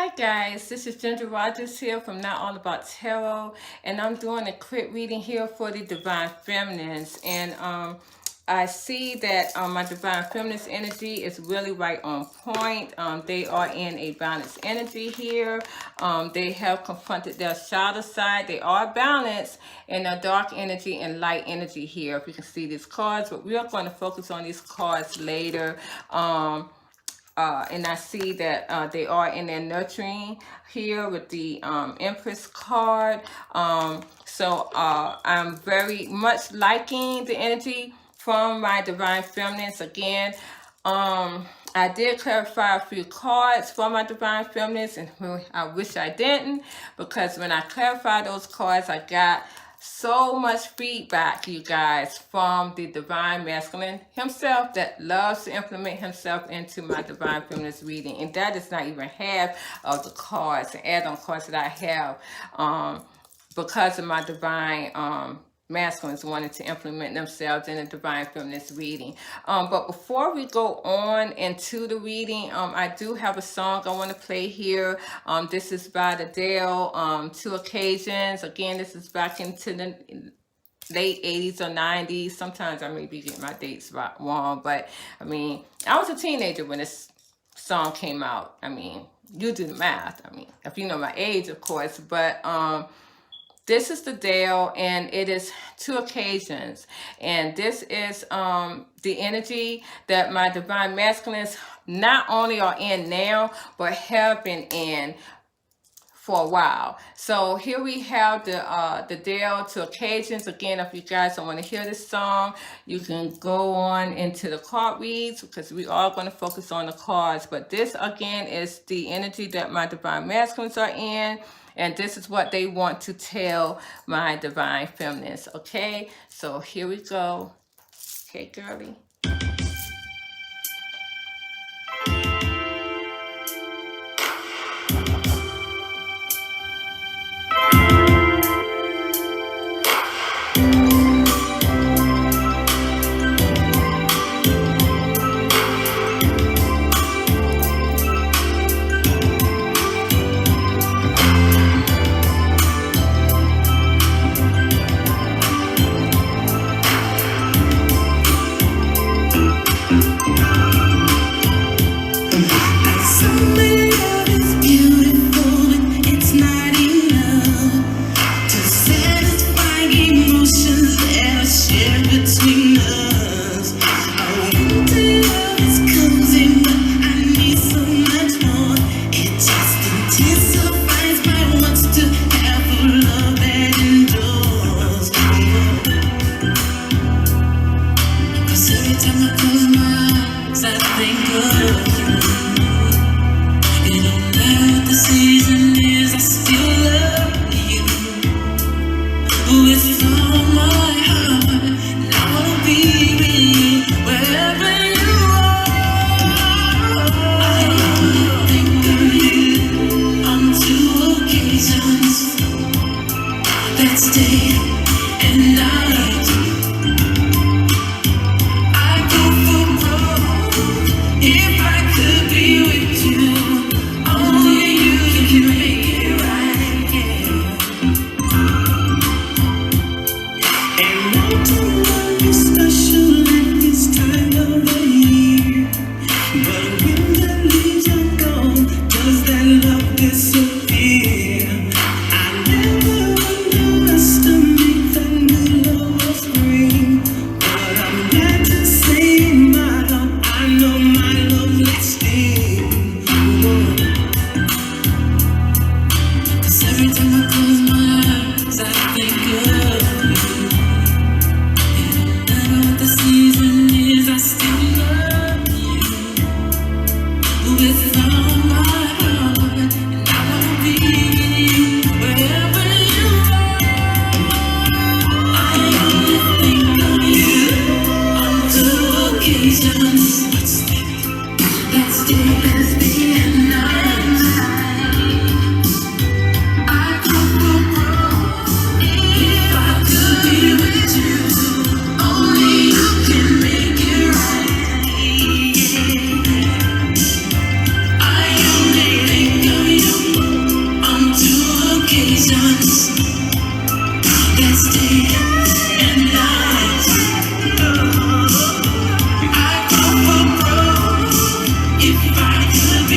Hi guys, this is Ginger Rogers here from Not All About Tarot, and I'm doing a quick reading here for the Divine Feminines. And I see that my Divine Feminines energy is really right on point. They are in a balanced energy here. They have confronted their shadow side. They are balanced in a dark energy and light energy here. If you can see these cards, but we are going to focus on these cards later. And I see that they are in their nurturing here with the Empress card. So I'm very much liking the energy from my Divine Feminines. Again, I did clarify a few cards for my Divine Feminines, and I wish I didn't, because when I clarified those cards, I got so much feedback, you guys, from the Divine Masculine himself that loves to implement himself into my Divine Feminist reading. And that is not even half of the cards and add-on cards that I have because of my Divine Masculines wanting to implement themselves in a Divine Feminist reading. But before we go on into the reading, I do have a song I want to play here. This is by the Dale, Two Occasions. Again, this is back into the late 80s or 90s. Sometimes I may be getting my dates wrong, but I mean, I was a teenager when this song came out. I mean, you do the math. I mean, if you know my age, of course, but this is the Dale, and it is Two Occasions. And this is the energy that my Divine Masculines not only are in now, but have been in for a while. So here we have the Dale, Two Occasions. Again, if you guys don't want to hear this song, you can go on into the card reads, because we are going to focus on the cards. But this, again, is the energy that my Divine Masculines are in. And this is what they want to tell my Divine Feminines, okay? So here we go. Okay, girlie.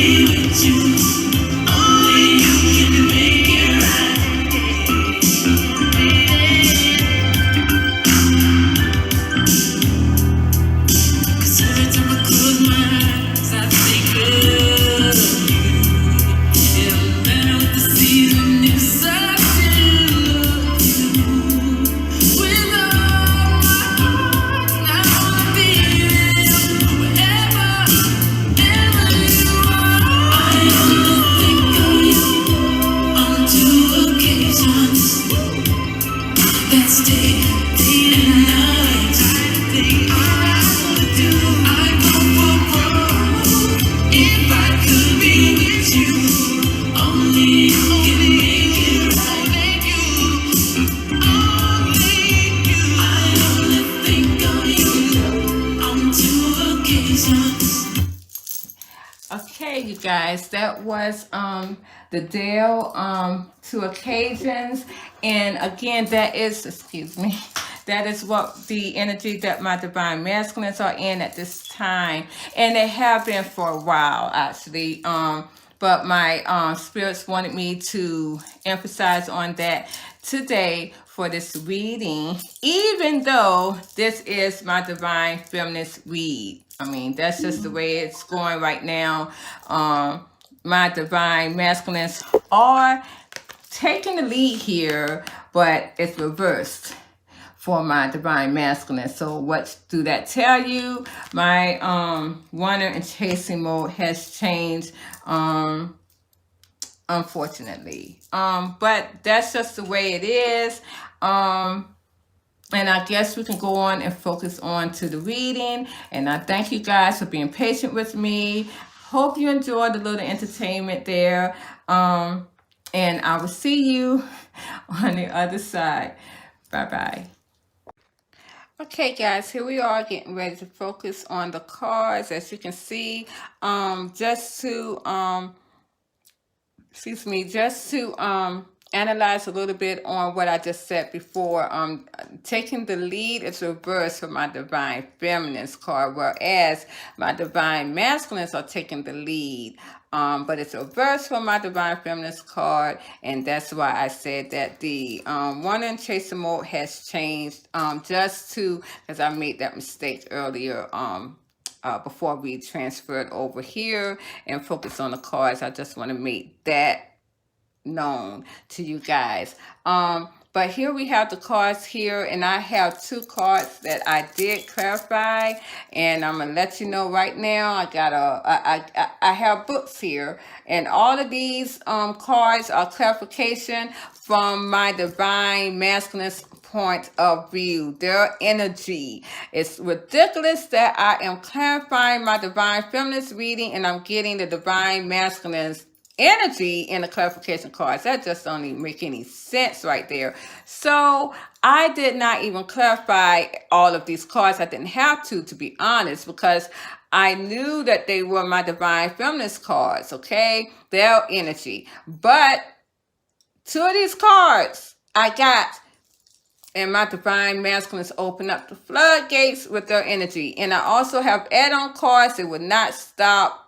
be with you. Only you can make it right. 'Cause every time I close my eyes, I think of you. It don't matter what the season is, I still love you. With all my heart, I wanna be with you wherever, ever you are. I only think of you on 2 occasions. That's day and night. I think I would do. I go for broke if I could be with you. Only you can make it right. Make you, only you. I only think of you on 2 occasions. Okay, you guys, that was the Dale 2 occasions, and again, that is, excuse me, that is what the energy that my divine masculines are in at this time, and they have been for a while actually. But my spirits wanted me to emphasize on that today for this reading, even though this is my divine feminist read. I mean, that's just the way it's going right now. My divine masculines are taking the lead here, but it's reversed for my divine masculine. So what do that tell you? My wanter and chasing mode has changed, unfortunately. But that's just the way it is. And I guess we can go on and focus on to the reading. And I thank you guys for being patient with me. Hope you enjoyed the little entertainment there. And I will see you on the other side. Bye-bye. Okay, guys, here we are getting ready to focus on the cards. As you can see, just to analyze a little bit on what I just said before. Taking the lead is reversed for my divine feminines card, whereas my divine masculines are taking the lead. But it's reversed for my divine feminines card, and that's why I said that the one in chaser mode has changed, just to, because I made that mistake earlier, before we transferred over here and focus on the cards. I just want to make that known to you guys. But here we have the cards here, and I have 2 cards that I did clarify, and I'm gonna let you know right now. I have books here, and all of these cards are clarification from my divine masculine's point of view, their energy. It's ridiculous that I am clarifying my divine feminist reading and I'm getting the divine masculine's energy in the clarification cards. That just don't even make any sense right there. So I did not even clarify all of these cards. I didn't have to be honest, because I knew that they were my divine feminist cards, okay? Their energy. But 2 of these cards I got, and my divine masculines open up the floodgates with their energy. And I also have add-on cards that would not stop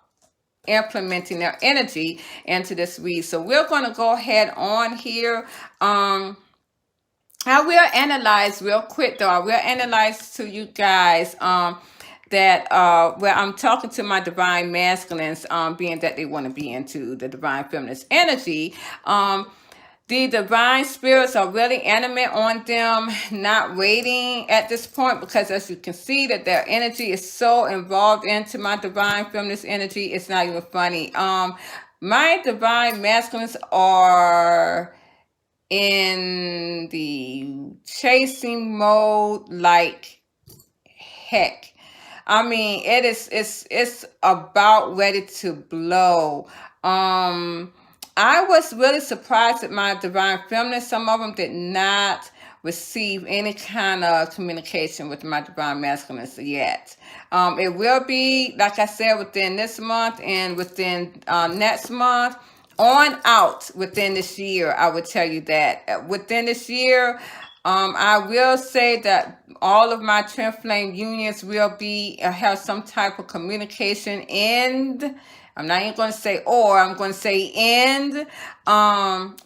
implementing their energy into this read. So we're going to go ahead on here. I will analyze real quick though. I will analyze to you guys that where I'm talking to my divine masculines, being that they want to be into the divine feminist energy. The divine spirits are really animate on them, not waiting at this point, because as you can see that their energy is so involved into my divine feminist energy, it's not even funny. My divine masculines are in the chasing mode like heck. I mean, it's about ready to blow. I was really surprised at my divine feminine. Some of them did not receive any kind of communication with my divine masculine yet. It will be, like I said, within this month and within next month on out within this year. I would tell you that within this year, I will say that all of my twin flame unions will be have some type of communication end I'm not even going to say or, I'm going to say end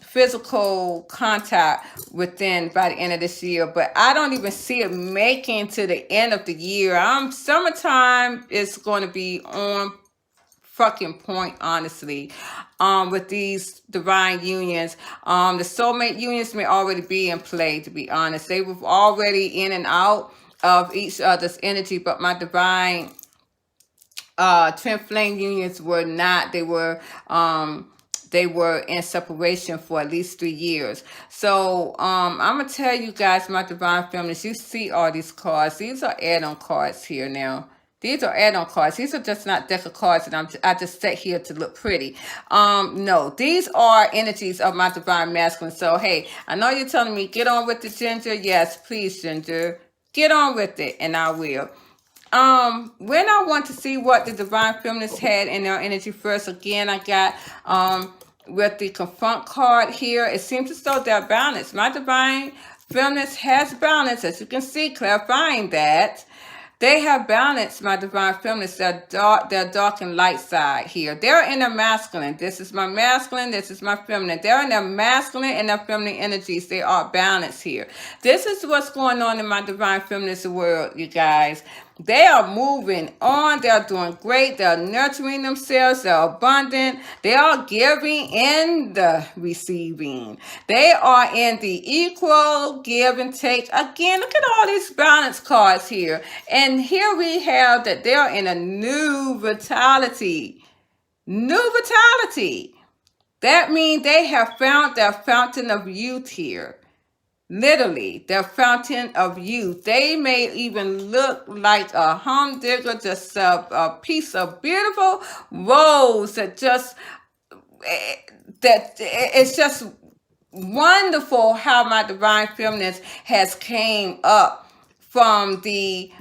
physical contact within by the end of this year. But I don't even see it making to the end of the year. Summertime is going to be on fucking point, honestly, with these divine unions. The soulmate unions may already be in play, to be honest. They were already in and out of each other's energy, but my divine twin flame unions were not. They were in separation for at least 3 years. So I'm gonna tell you guys, my divine feminists, you see all these cards. These are add-on cards here now. These are add-on cards. These are just not deck of cards that I just set here to look pretty. No, these are energies of my divine masculine. So hey, I know you're telling me get on with the Ginger. Yes, please, Ginger, get on with it, and I will. When I want to see what the divine feminists had in their energy first, again, I got with the confront card here, it seems as though they're balanced. My divine feminist has balance, as you can see, clarifying that. They have balance, my divine feminists. They're dark and light side here. They're in their masculine. This is my masculine. This is my feminine. They're in their masculine and their feminine energies. They are balanced here. This is what's going on in my divine feminist world, you guys. They are moving on. They're doing great. They're nurturing themselves. They're abundant. They are giving and receiving. They are in the equal give and take. Again, look at all these balance cards here. And here we have that they're in a new vitality. New vitality. That means they have found their fountain of youth here. Literally, their fountain of youth. They may even look like a humdinger, just a piece of beautiful rose that it's just wonderful how my divine feminist has came up from the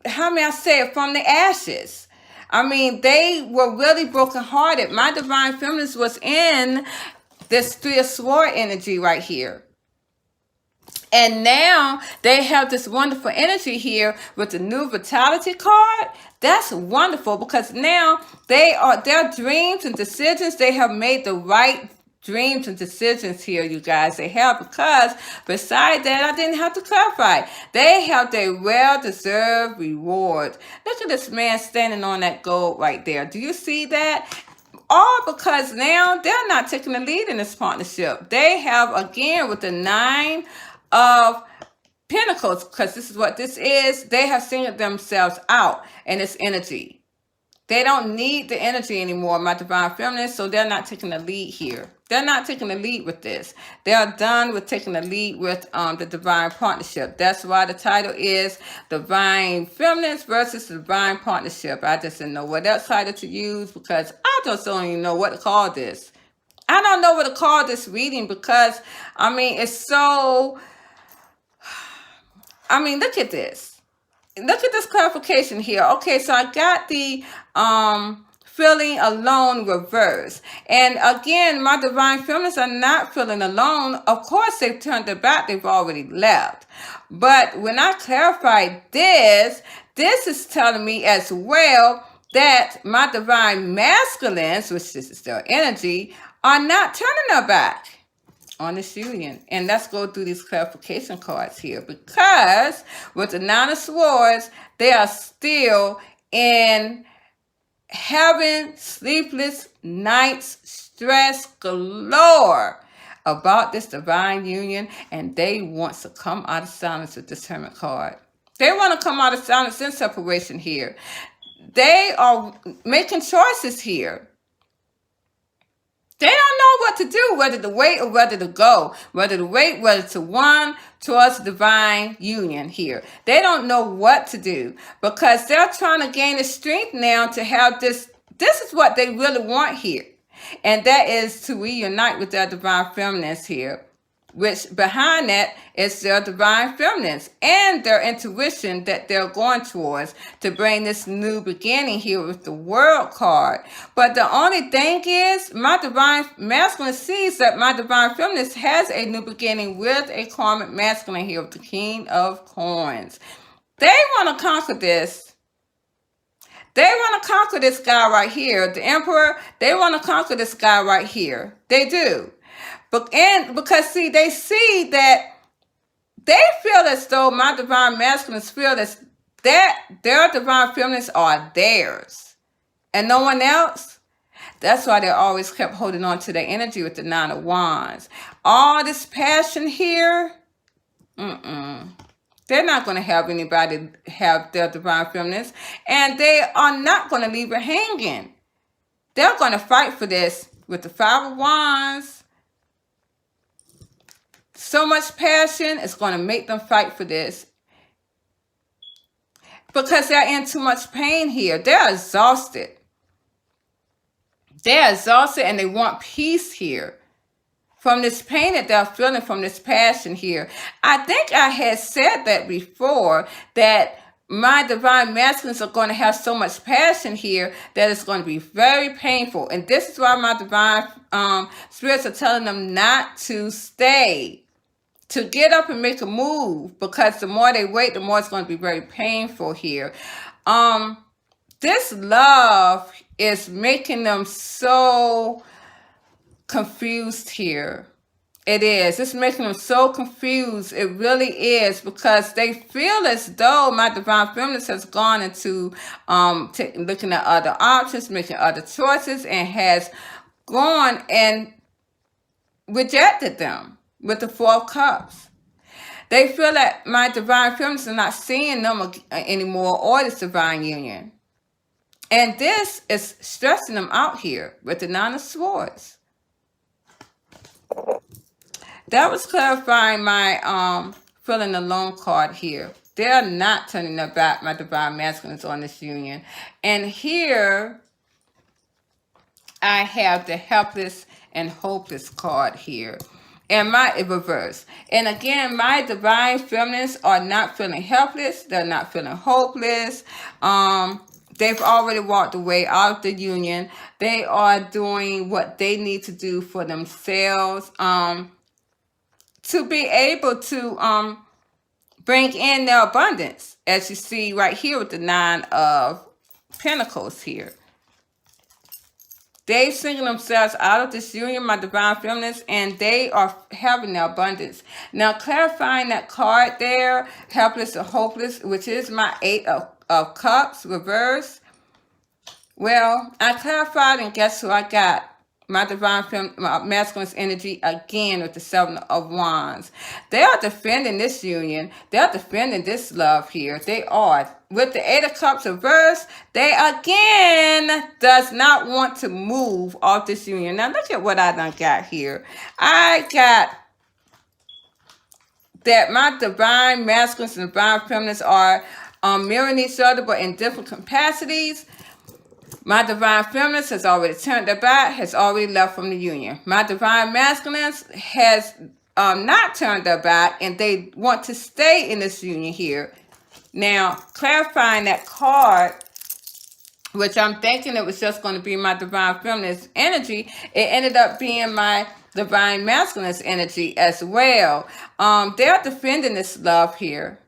how may I say it, from the ashes. I mean, they were really brokenhearted. My divine feminist was in this Three of Swords energy right here. And now they have this wonderful energy here with the new vitality card. That's wonderful because now their dreams and decisions, they have made the right dreams and decisions here, you guys. They have, because beside that, I didn't have to clarify. They have their well-deserved reward. Look at this man standing on that gold right there. Do you see that? All because now they're not taking the lead in this partnership. They have, again, with the 9 of Pentacles, because this is what this is, they have singled themselves out in this energy. They don't need the energy anymore, my divine feminists, so they're not taking the lead here. They're not taking the lead with this. They're done with taking the lead with the divine partnership. That's why the title is Divine Feminist versus Divine Partnership. I just didn't know what else title to use because I just don't even know what to call this. I don't know what to call this reading because, I mean, it's so... I mean, look at this. Look at this clarification here. Okay, so I got the feeling alone reverse. And again, my divine feminists are not feeling alone. Of course, they've turned their back. They've already left. But when I clarified this is telling me as well that my divine masculines, which is their energy, are not turning their back on this union. And let's go through these clarification cards here, because with the 9 of Swords, they are still in having sleepless nights, stress galore about this divine union, and they want to come out of silence with this Hermit card. They want to come out of silence in separation here. They are making choices here. They don't know what to do, whether to wait or whether to go, whether to wait, whether to run towards divine union here. They don't know what to do because they're trying to gain the strength now to have this. This is what they really want here. And that is to reunite with their divine feminines here, which behind that is their divine feminines and their intuition that they're going towards to bring this new beginning here with the World card. But the only thing is, my divine masculine sees that my divine feminist has a new beginning with a karmic masculine here with the King of Coins. They want to conquer this. They want to conquer this guy right here, the emperor. They want to conquer this guy right here. They do. Because see, they see that they feel as though my divine masculines feel that their divine feminines are theirs and no one else. That's why they always kept holding on to their energy with the Nine of Wands. All this passion here, they're not going to have anybody have their divine feminines, and they are not going to leave it hanging. They're going to fight for this with the Five of Wands. So much passion is going to make them fight for this because they're in too much pain here. They're exhausted. They're exhausted and they want peace here from this pain that they're feeling, from this passion here. I think I had said that before, that my divine masculines are going to have so much passion here that it's going to be very painful. And this is why my divine spirits are telling them not to stay, to get up and make a move, because the more they wait, the more it's going to be very painful here. This love is making them so confused here. It is. It's making them so confused. It really is, because they feel as though my divine feminine has gone into looking at other options, making other choices, and has gone and rejected them with the Four of Cups. They feel that my divine feminines are not seeing them anymore, or this divine union. And this is stressing them out here with the Nine of Swords. That was clarifying my feeling alone card here. They're not turning their back, my divine masculines, on this union. And here I have the helpless and hopeless card here. And my reverse. And again, my divine feminines are not feeling helpless. They're not feeling hopeless. They've already walked away out of the union. They are doing what they need to do for themselves to be able to bring in their abundance, as you see right here with the Nine of Pentacles here. They've singled themselves out of this union, my divine feminines, and they are having their abundance. Now, clarifying that card there, helpless or hopeless, which is my Eight of Cups reverse. Well, I clarified, and guess who I got? My divine masculine's energy again with the Seven of Wands. They are defending this union. They're defending this love here. They are. With the Eight of Cups reverse, they again does not want to move off this union. Now look at what I done got here. I got that my divine masculines and divine feminines are mirroring each other, but in different capacities. My divine feminines has already turned their back, has already left from the union. My divine masculines has not turned their back, and they want to stay in this union here. Now, clarifying that card, which I'm thinking it was just going to be my divine feminine's energy, it ended up being my divine masculine's energy as well. They're defending this love here.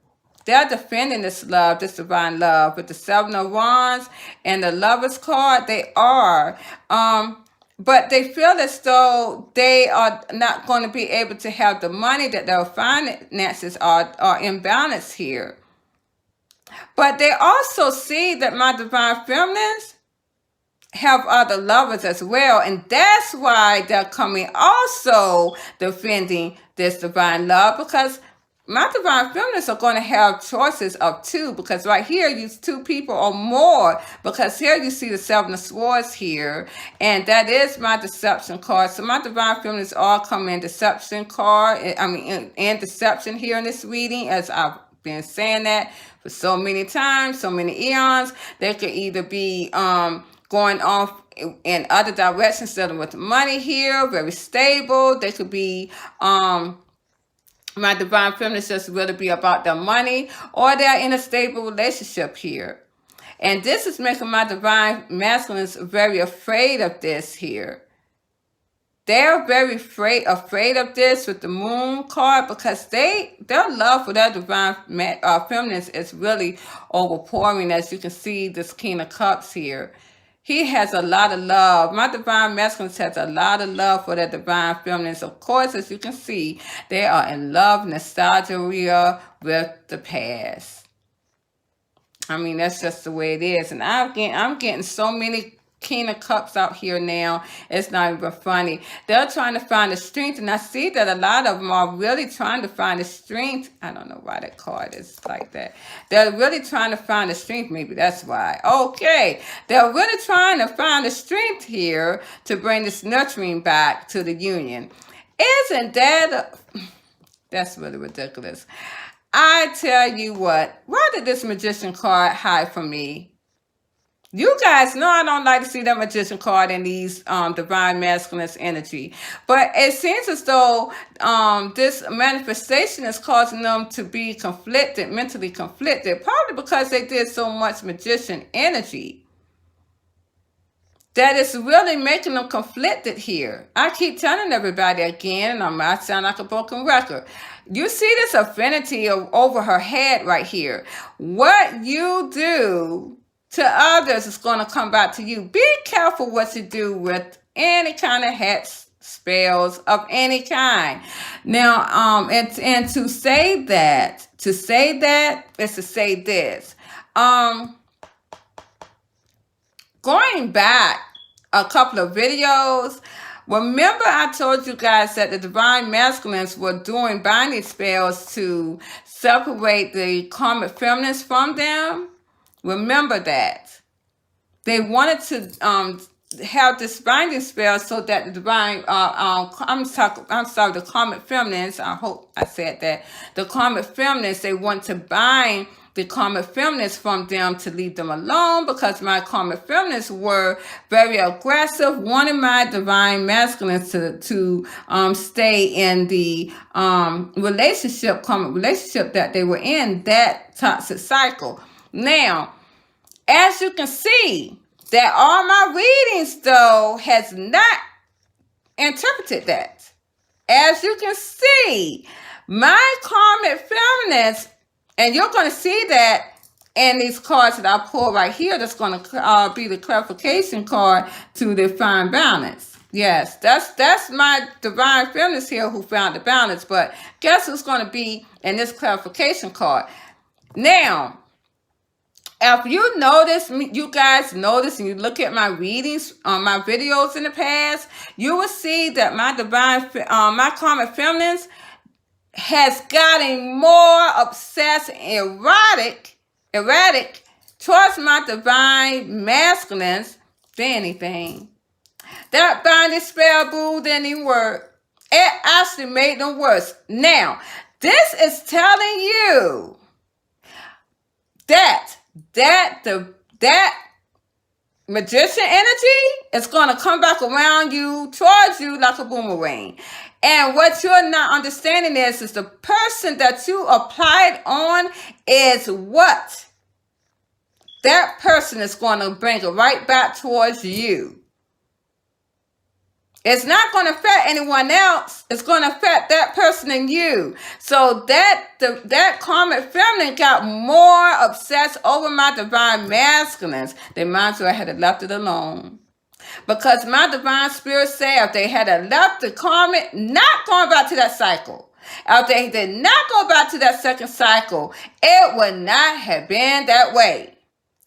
They're defending this love, this divine love, with the Seven of Wands and the Lover's card. They are. But they feel as though they are not going to be able to have the money, that their finances are in balance here. But they also see that my divine feminines have other lovers as well. And that's why they're coming also defending this divine love, because my divine feminines are going to have choices of two, because right here you see two people or more, because here you see the Seven of Swords here, and that is my deception card. So my divine feminines all come in deception card, in deception here in this reading, as I've been saying that for so many times, so many eons. They could either be going off in other directions, dealing with money here, very stable. They could be my divine feminines just really be about their money, or they're in a stable relationship here. And this is making my divine masculines very afraid of this here. they're very afraid of this with the moon card, because their love for their divine feminine is really overpouring. As you can see, this King of Cups here. He has a lot of love. My divine masculine has a lot of love for their divine feminines. Of course, as you can see, they are in love, nostalgia with the past. I mean, that's just the way it is. And I'm getting so many King of Cups out here now. It's not even funny. They're trying to find the strength, and I see that a lot of them are really trying to find the strength. I don't know why that card is like that. They're really trying to find the strength. Maybe that's why. Okay. They're really trying to find the strength here to bring this nurturing back to the union. Isn't that... That's really ridiculous. I tell you what, why did this Magician card hide from me? You guys know I don't like to see that Magician card in these divine masculine energy. But it seems as though this manifestation is causing them to be conflicted, mentally conflicted, probably because they did so much Magician energy. That is really making them conflicted here. I keep telling everybody again, and I might sound like a broken record. You see this affinity over her head right here. What you do to others is going to come back to you. Be careful what you do with any kind of hats, spells of any kind. Now, and to say that is to say this. Going back a couple of videos, remember I told you guys that the divine masculines were doing binding spells to separate the karmic feminines from them? Remember that. They wanted to have this binding spell so that the divine, the karmic feminines, I hope I said that, the karmic feminines, they want to bind the karmic feminines from them to leave them alone, because my karmic feminines were very aggressive, wanted my divine masculines to stay in the karmic relationship that they were in, that toxic cycle. Now, as you can see, that all my readings, though, has not interpreted that. As you can see, my karmic feminines, and you're going to see that in these cards that I pull right here, that's going to be the clarification card to define balance. Yes, that's my divine feminines here who found the balance. But guess who's going to be in this clarification card? Now, if you notice, you guys notice, and you look at my readings, my videos in the past, you will see that my karmic feminines has gotten more obsessed and erratic towards my divine masculines than anything. That binding spell, boo, didn't even work. It actually made them worse. Now, this is telling you that magician energy is going to come back around you, towards you like a boomerang. And what you're not understanding is the person that you applied on is what? That person is going to bring it right back towards you. It's not going to affect anyone else. It's going to affect that person and you. So that karmic feminine got more obsessed over my divine masculines. They might as well have left it alone. Because my divine spirit said if they had left the karmic, not going back to that cycle, if they did not go back to that second cycle, it would not have been that way.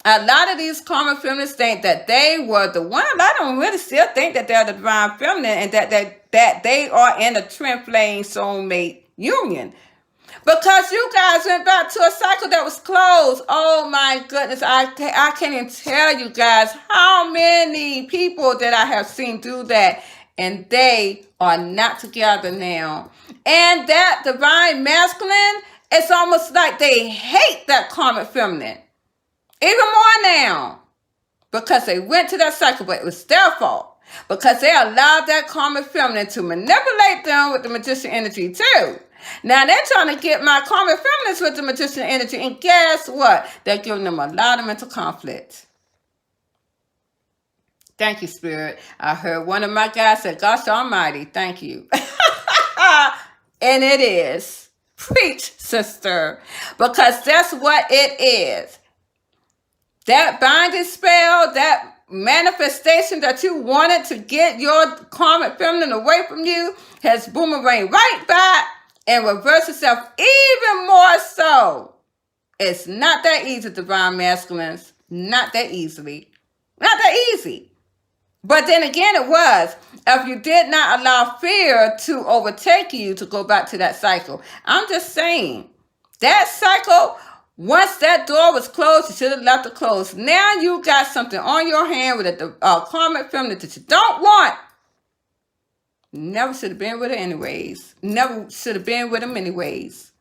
A lot of these karmic feminists think that they were the one. A lot of them really still think that they're the divine feminine, and that they are in a twin flame soulmate union. Because you guys went back to a cycle that was closed. Oh my goodness. I can't even tell you guys how many people that I have seen do that. And they are not together now. And that divine masculine, it's almost like they hate that karmic feminine. Even more now. Because they went to that cycle, but it was their fault. Because they allowed that karmic feminine to manipulate them with the magician energy too. Now they're trying to get my karmic feminines with the magician energy, and guess what? They're giving them a lot of mental conflict. Thank you, Spirit. I heard one of my guys say, gosh almighty, thank you. And it is. Preach, sister. Because that's what it is. That binding spell, that manifestation that you wanted to get your karmic feminine away from you has boomerang right back and reversed itself even more so. It's not that easy, divine masculines. Not that easily. Not that easy. But then again, it was. If you did not allow fear to overtake you to go back to that cycle. I'm just saying, that cycle, once that door was closed, you should have left it closed. Now you got something on your hand with a karmic feminine that you don't want. Never should have been with her anyways. Never should have been with him anyways.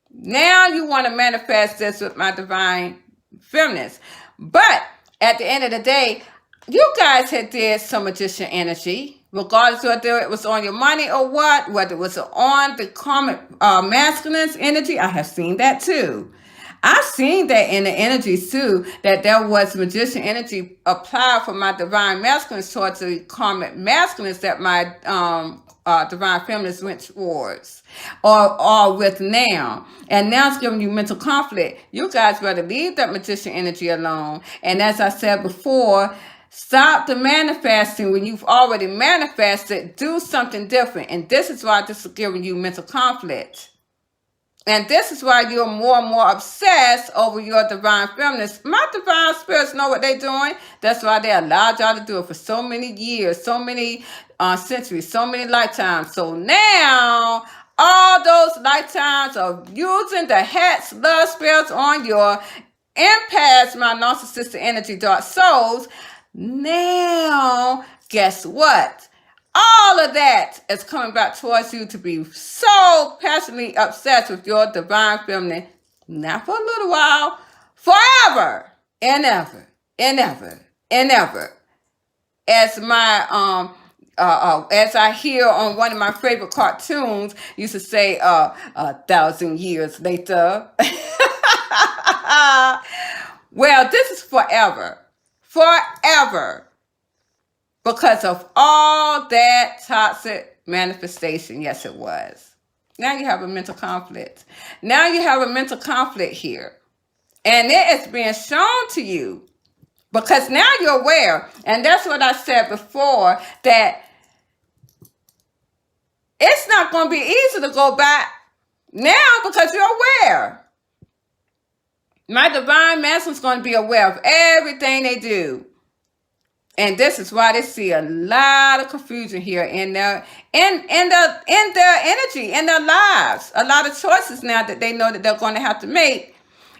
Now you want to manifest this with my divine feminines. But at the end of the day, you guys had did some magician energy, regardless whether it was on your money or what, whether it was on the karmic masculine's energy. I have seen that too. I've seen that in the energies too, that there was magician energy applied for my divine masculines towards the karmic masculines that my divine feminines went towards or with now. And now it's giving you mental conflict. You guys better leave that magician energy alone. And as I said before, stop the manifesting when you've already manifested. Do something different. And this is why this is giving you mental conflict. And this is why you're more and more obsessed over your divine feminines. My divine spirits know what they're doing. That's why they allowed y'all to do it for so many years, so many centuries, so many lifetimes. So now, all those lifetimes of using the hats, love spells on your empaths, my narcissistic energy, dark souls, now, guess what? All of that is coming back towards you to be so passionately obsessed with your divine feminine, not for a little while, forever and ever and ever and ever. As my as I hear on one of my favorite cartoons, used to say, 1,000 years later. Well, this is forever. Forever. Because of all that toxic manifestation. Yes, it was. Now you have a mental conflict. Now you have a mental conflict here. And it is being shown to you. Because now you're aware. And that's what I said before. That it's not going to be easy to go back now because you're aware. My divine masculine is going to be aware of everything they do. And this is why they see a lot of confusion here in their energy, in their lives. A lot of choices now that they know that they're going to have to make.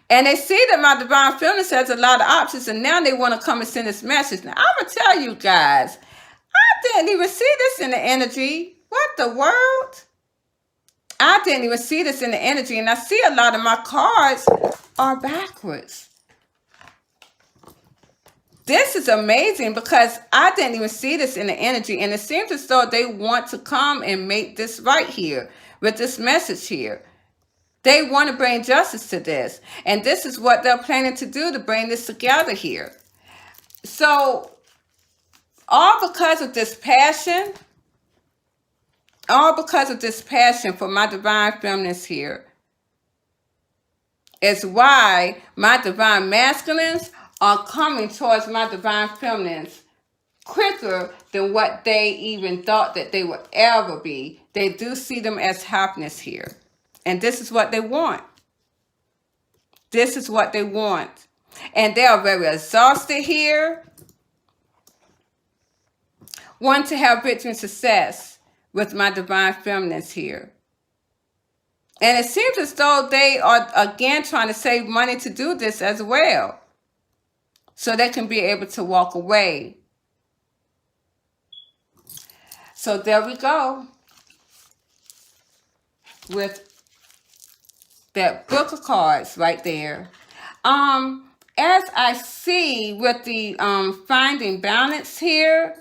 And they see that my divine feminine has a lot of options, and now they want to come and send this message. Now, I'm going to tell you guys, I didn't even see this in the energy. What the world? I didn't even see this in the energy, and I see a lot of my cards are backwards. This is amazing because I didn't even see this in the energy. And it seems as though they want to come and make this right here with this message here. They want to bring justice to this. And this is what they're planning to do to bring this together here. So, all because of this passion, for my divine feminines here, is why my divine masculines are coming towards my divine feminines quicker than what they even thought that they would ever be. They do see them as happiness here. And this is what they want. This is what they want. And they are very exhausted here. Want to have victory and success with my divine feminines here. And it seems as though they are again trying to save money to do this as well. So they can be able to walk away. So there we go. With that book of cards right there. As I see with the finding balance here,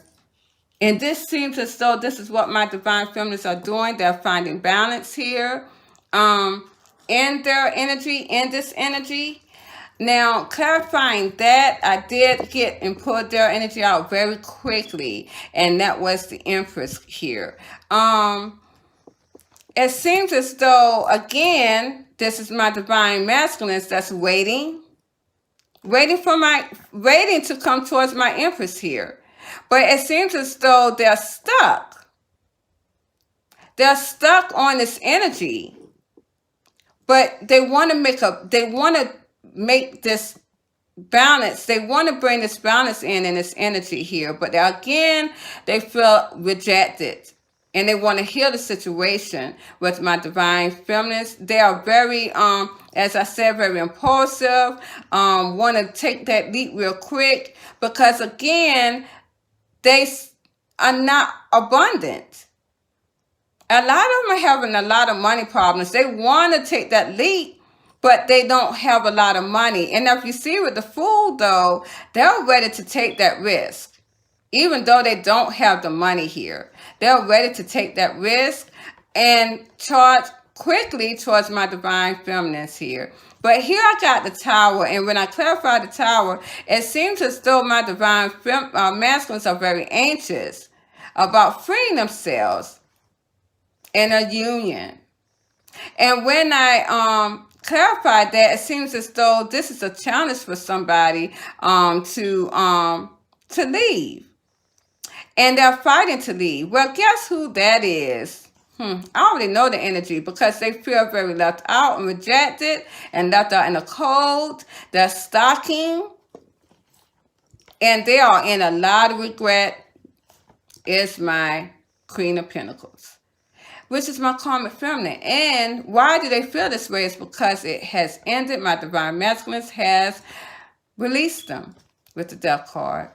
and this seems as though this is what my divine feminines are doing. They're finding balance here in their energy, in this energy. Now, clarifying that, I did get and pull their energy out very quickly, and that was the Empress here. It seems as though, again, this is my divine masculine that's waiting to come towards my Empress here. But it seems as though they're stuck. They're stuck on this energy. But they want to make this balance. They want to bring this balance in this energy here. But again, they feel rejected. And they want to heal the situation with my divine feminines. They are very, as I said, very impulsive. Want to take that leap real quick. Because again, they are not abundant. A lot of them are having a lot of money problems. They want to take that leap, but they don't have a lot of money. And if you see with the Fool, though, they're ready to take that risk. Even though they don't have the money here, they're ready to take that risk and charge quickly towards my divine feminines here. But here I got the Tower, and when I clarify the Tower, it seems as though my divine masculines are very anxious about freeing themselves in a union. And when I clarified that, it seems as though this is a challenge for somebody to leave. And they're fighting to leave. Well, guess who that is? I already know the energy because they feel very left out and rejected and left out in the cold. They're stalking. And they are in a lot of regret. Is my Queen of Pentacles, which is my karmic feminine. And why do they feel this way? It's because it has ended. My divine masculines has released them with the Death card.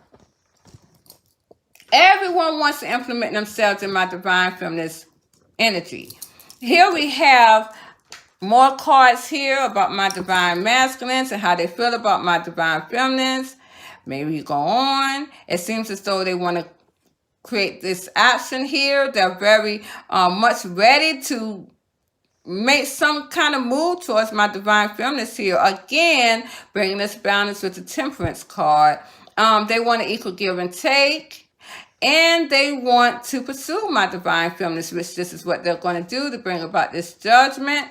Everyone wants to implement themselves in my divine feminist energy. Here we have more cards here about my divine masculines and how they feel about my divine feminines. Maybe you go on. It seems as though they want to create this action here. They're very much ready to make some kind of move towards my divine feminines here. Again, bringing this balance with the Temperance card. They want to equal give and take. And they want to pursue my divine feminines, which this is what they're going to do to bring about this judgment,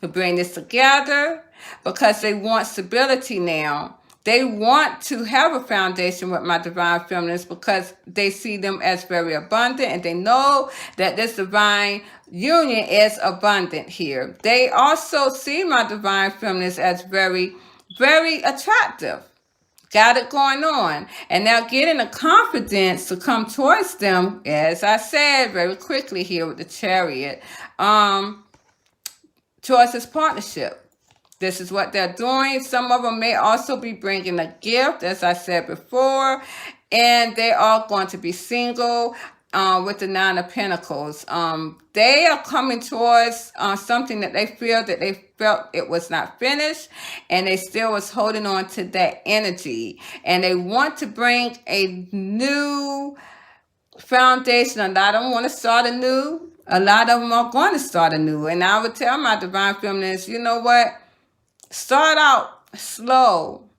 to bring this together, because they want stability now. They want to have a foundation with my divine feminines because they see them as very abundant, and they know that this divine union is abundant here. They also see my divine feminines as very, very attractive. Got it going on. And now getting the confidence to come towards them, as I said very quickly here with the Chariot, towards this partnership. This is what they're doing. Some of them may also be bringing a gift, as I said before, and they are going to be single with the Nine of Pentacles. They are coming towards something that they feel that they felt it was not finished, and they still was holding on to that energy, and they want to bring a new foundation. A lot of them want to start anew. A lot of them are going to start anew, and I would tell my divine feminines, you know what? Start out slow.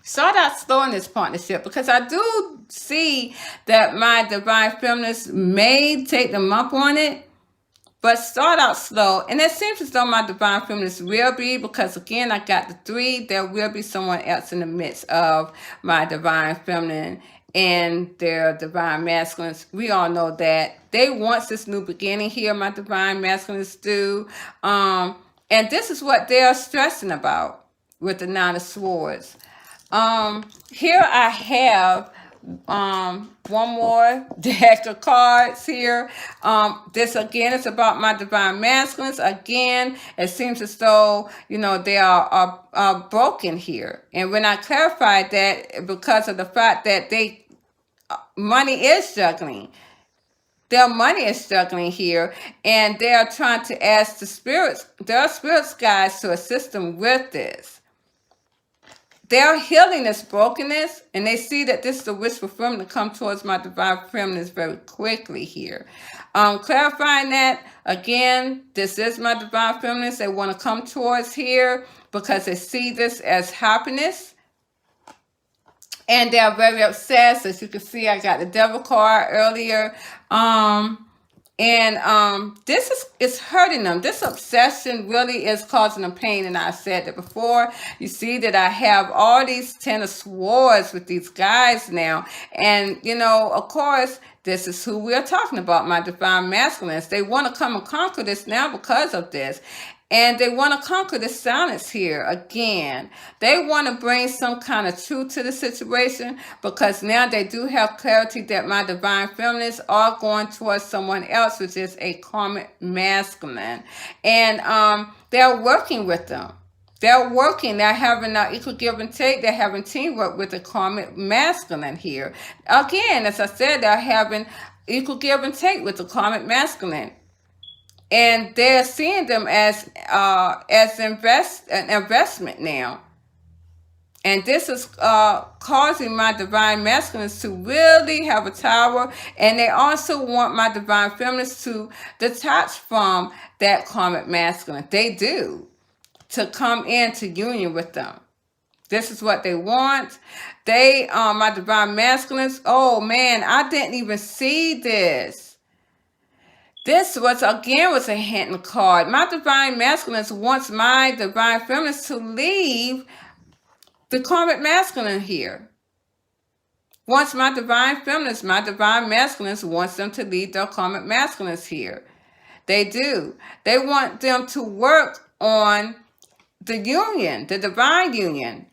Start out slow in this partnership, because I do see that my divine feminines may take them up on it, but start out slow. And it seems as though my divine feminines will be, because again, I got the 3. There will be someone else in the midst of my divine feminine and their divine masculines. We all know that they want this new beginning here, my divine masculines do. And this is what they are stressing about with the Nine of Swords. Here I have one more deck of cards here. This again is about my divine masculines. Again, it seems as though, you know, they are broken here. And when I clarified that, because of the fact that money is juggling. Their money is struggling here, and they are trying to ask their spirits guides to assist them with this. they're healing this brokenness, and they see that this is a wish fulfillment to come towards my divine feminines very quickly here. Clarifying that, again, this is my divine feminines they want to come towards here because they see this as happiness. And they're very obsessed. As you can see, I got the devil card earlier. This is hurting them. This obsession really is causing them pain, and I said that before. You see that I have all these 10 of swords with these guys now, and you know, of course, this is who we're talking about, my divine masculines. They want to come and conquer this now because of this. And they want to conquer the silence here again. They want to bring some kind of truth to the situation because now they do have clarity that my divine feminines are going towards someone else, which is a karmic masculine. And they're working with them. They're working. They're having an equal give and take. They're having teamwork with the karmic masculine here. Again, as I said, they're having equal give and take with the karmic masculine. And they're seeing them as an investment now. And this is causing my divine masculines to really have a tower. And they also want my divine feminines to detach from that karmic masculine. They do. To come into union with them. This is what they want. They, my divine masculines, oh man, I didn't even see this. This was a hidden card. My divine masculines wants my divine feminines to leave the karmic masculine here. Wants my divine feminines, my divine masculines wants them to leave their karmic masculines here. They do. They want them to work on the union, the divine union.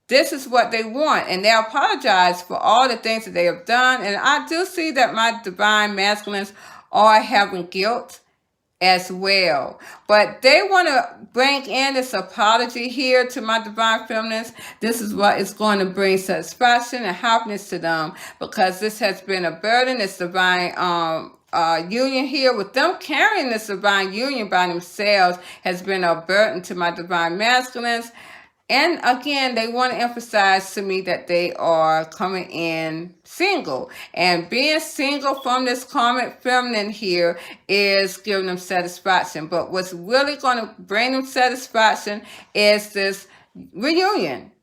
This is what they want, and they apologize for all the things that they have done. And I do see that my divine masculines are having guilt as well. But they want to bring in this apology here to my divine feminines. This is what is going to bring satisfaction and happiness to them because this has been a burden, this divine union here with them carrying this divine union by themselves has been a burden to my divine masculines. And again, they want to emphasize to me that they are coming in single. And being single from this karmic feminine here is giving them satisfaction. But what's really going to bring them satisfaction is this reunion.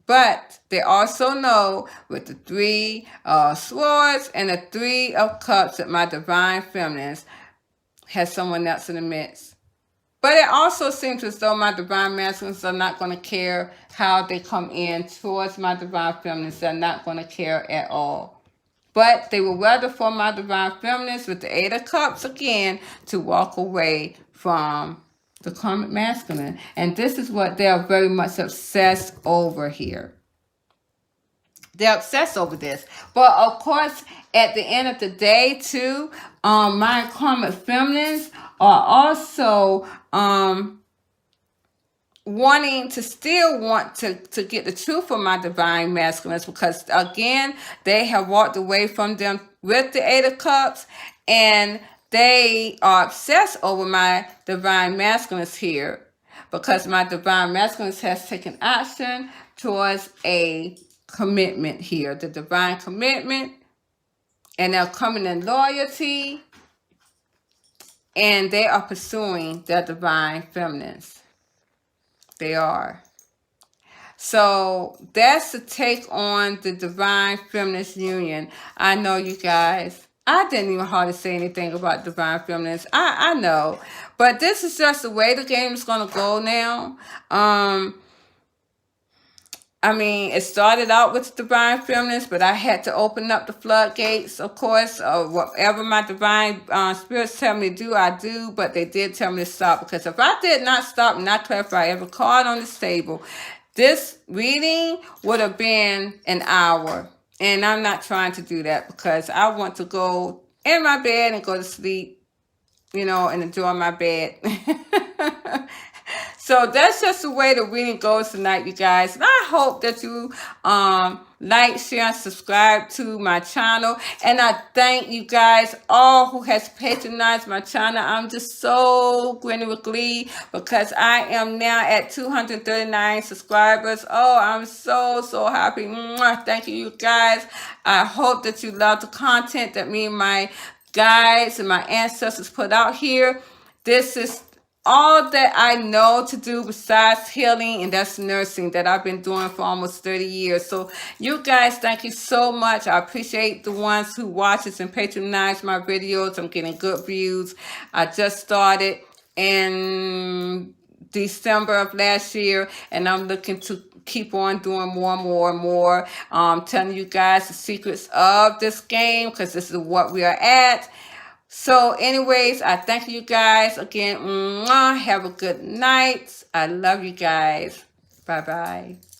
But they also know with the 3 swords and the 3 of cups that my divine feminines has someone else in the midst. But it also seems as though my divine masculines are not going to care how they come in towards my divine feminines. They're not going to care at all. But they will rather for my divine feminines with the 8 of cups again to walk away from the karmic masculine. And this is what they are very much obsessed over here. They're obsessed over this. But of course, at the end of the day, too, my karmic feminines are also wanting to get the truth from my divine masculines because, again, they have walked away from them with the 8 of cups and they are obsessed over my divine masculines here because my divine masculines has taken action towards a commitment here, the divine commitment, and they're coming in loyalty, and they are pursuing their divine feminines. They are. So that's the take on the divine feminist union. I know you guys, I didn't even hardly say anything about divine feminines. I know, but this is just the way the game is going to go now. I mean, it started out with divine feminines, but I had to open up the floodgates, of course. Whatever my divine spirits tell me to do, I do. But they did tell me to stop. Because if I did not stop and not clarify every card on this table, this reading would have been an hour. And I'm not trying to do that because I want to go in my bed and go to sleep, you know, and enjoy my bed. So that's just the way the reading goes tonight, you guys. And I hope that you like, share, and subscribe to my channel. And I thank you guys all who has patronized my channel. I'm just so grinning with glee because I am now at 239 subscribers. Oh, I'm so happy. Mwah. Thank you guys. I hope that you love the content that me and my guides and my ancestors put out here. This is all that I know to do besides healing, and that's nursing that I've been doing for almost 30 years. So you guys, thank you so much. I appreciate the ones who watches and patronize my videos. I'm getting good views. I just started in December of last year, and I'm looking to keep on doing more and more and more. Telling you guys the secrets of this game because this is what we are at. So anyways, I thank you guys again. Mwah. Have a good night. I love you guys. Bye-bye.